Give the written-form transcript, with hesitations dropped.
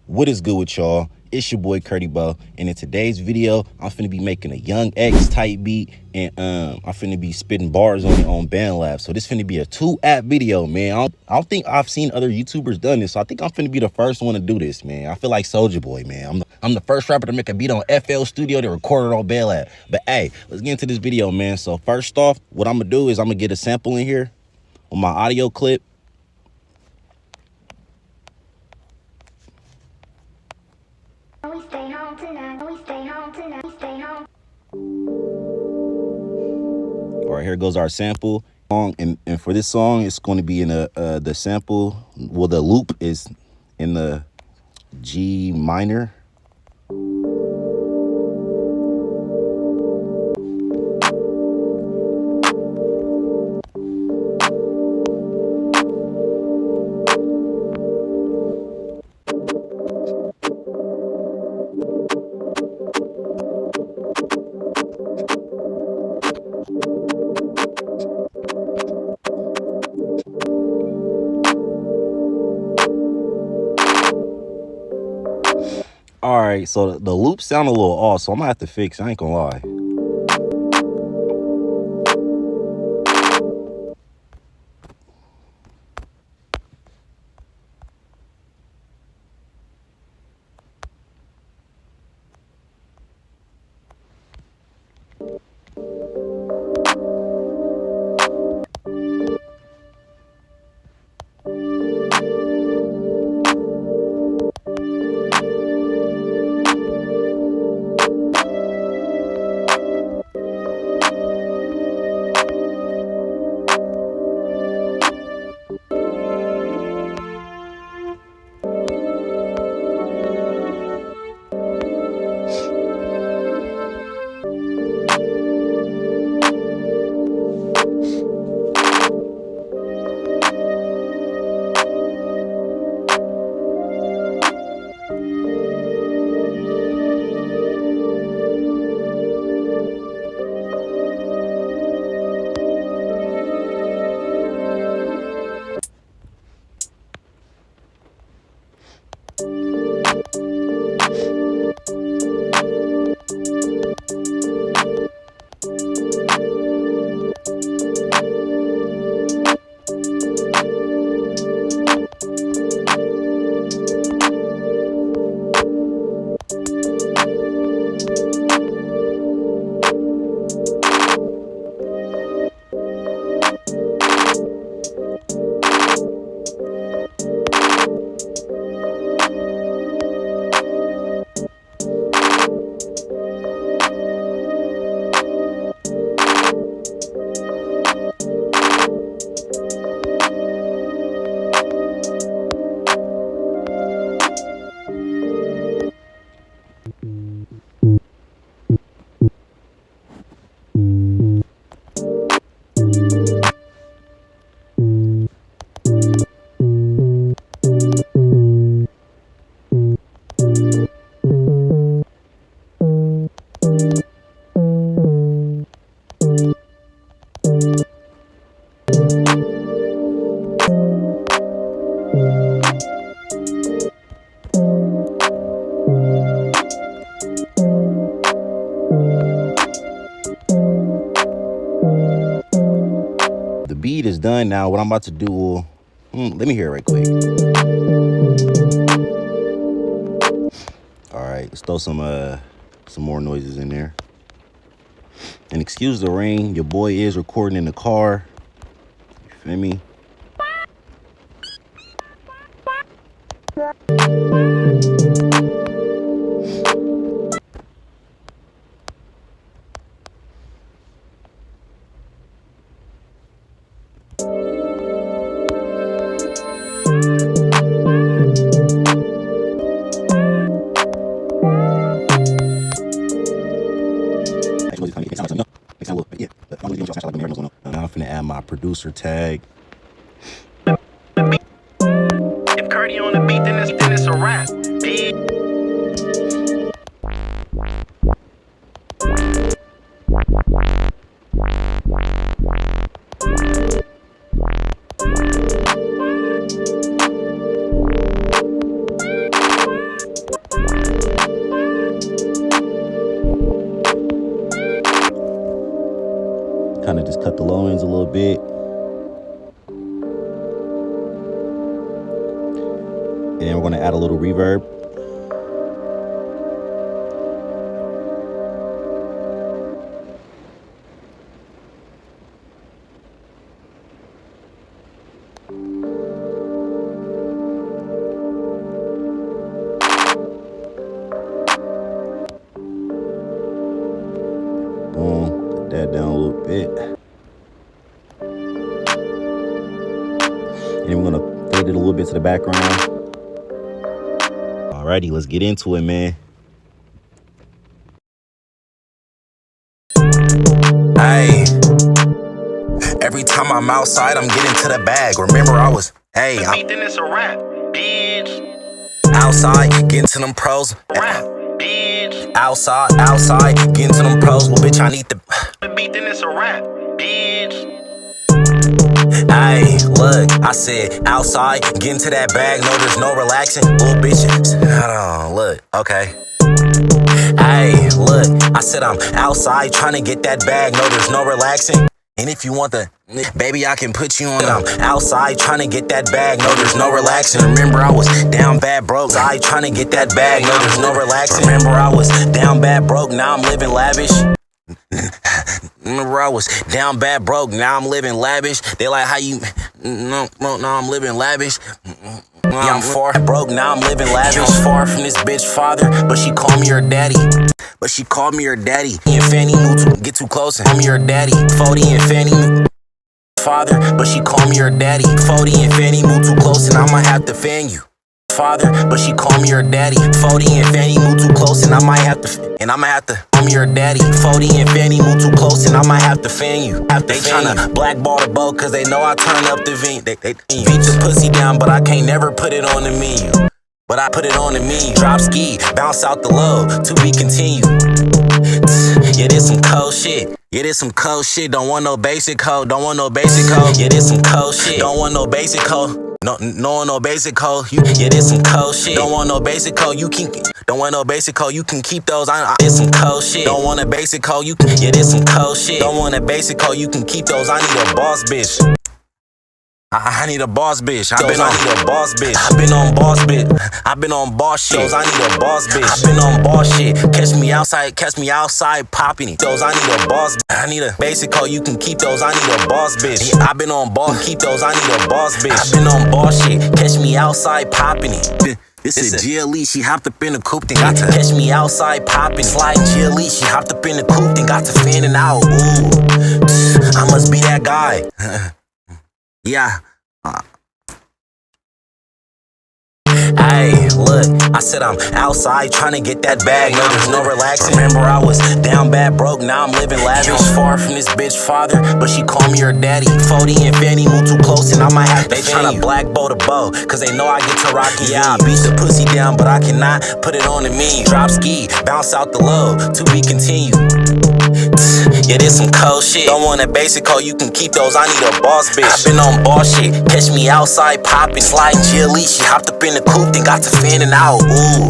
What is good with y'all? It's your boy Curdy Bo, and in today's video, I'm finna be making a Young X type beat, and I'm finna be spitting bars on it on Bandlab. So this finna be a 2-app video, man. I don't think I've seen other YouTubers done this, so I think I'm finna be the first one to do this, man. I feel like Soulja Boy, man. I'm the first rapper to make a beat on FL Studio to record it on Bandlab. But hey, let's get into this video, man. So first off, what I'm gonna do is I'm gonna get a sample in here on my audio clip. We stay home tonight. We stay home tonight. We stay home. All right, here goes our sample. And for this song, it's going to be in the sample. Well, the loop is in the G minor. All right, so the loop sound a little off, so I'm gonna have to fix. I ain't gonna lie. The beat is done now. What I'm about to do, let me hear it right quick. All right, let's throw some more noises in there. And excuse the rain. Your boy is recording in the car. You feel me? Now I'm finna add my producer tag. If Curdy on the beat, then it's a rap. cut the low ends a little bit. And then we're gonna add a little reverb. Boom, put that down a little bit. And then we're gonna fade it a little bit to the background. Alrighty, let's get into it, man. Hey, every time I'm outside, I'm getting to the bag. Remember, I'm Then it's a rap, bitch. outside, getting to them pros. Rap, bitch. Outside, getting to them pros. Well, bitch, I need the. Then it's a rap, bitch. Hey, look, I said outside, getting to that bag. No, there's no relaxing. Little bitches. Hold on, look, okay. Hey, look, I said I'm outside trying to get that bag. No, there's no relaxing. And if you want the, baby, I can put you on. I'm outside trying to get that bag. No, there's no relaxing. Remember, I was down bad broke. Outside trying to get that bag. No, there's no relaxing. Remember, I was down bad broke. Now I'm living lavish. Remember, I was down bad broke. Now I'm living lavish. They like how you. No, I'm living lavish. Yeah, I'm far broke. Now I'm living lavish. I'm far from this bitch father, but she called me her daddy. And Fanny moved to get too close and call me her daddy. 40 and Fanny father, but she called me her daddy. 40 and Fanny moved too close and I might have to fan you. Father, but she called me her daddy. 40 and Fanny moved too close and I might have to call me her daddy. 40 and Fanny moved too close and I might have to fan you. They tryna blackball the boat cause they know I turn up the V. They beat the pussy down, but I can't never put it on the menu. But I put it on the menu. Drop ski, bounce out the low, to be continued. Yeah, this some cold shit. Don't want no basic code. Yeah, this some cold shit. Don't want no basic code. No basic code. Yeah, this some cold shit. Don't want no basic code. Don't want no basic code. You can keep those. This some cold shit. Don't want a basic code. Yeah, this some cold shit. Don't want a basic code. You can keep those. I need a boss bitch. I need a boss bitch. I need a boss bitch. I've been on boss bitch. I've been on boss shit. I need a boss bitch. I've been on boss shit. Catch me outside popping it. Those I need a boss. I need a basic code. You can keep those. I need a boss bitch. I've been on boss. Keep those. I need a boss bitch. I've been on boss shit. Catch me outside popping it. This is GLE, she hopped up in the coupe, then got to catch me outside popping. Slide GLE, she hopped up in the coupe, then got to fanning out. Ooh, I must be that guy. Yeah. Hey, look, I said I'm outside trying to get that bag. No, there's no relaxing. Remember, I was down bad broke. Now I'm living lavish. I'm far from this bitch father, but she called me her daddy. 40 and Fanny moved too close, and I might have to. They tryna blackball the bow, cause they know I get to rockin'. Yeah, I beat the pussy down, but I cannot put it on the menu. Drop ski, bounce out the low, to be continued. Yeah, this some cold shit. Don't want a basic code, you can keep those. I need a boss bitch. I've been on boss shit. Catch me outside popping. Sliding GLE, she hopped up in the coupe, then got to fanning out. Ooh.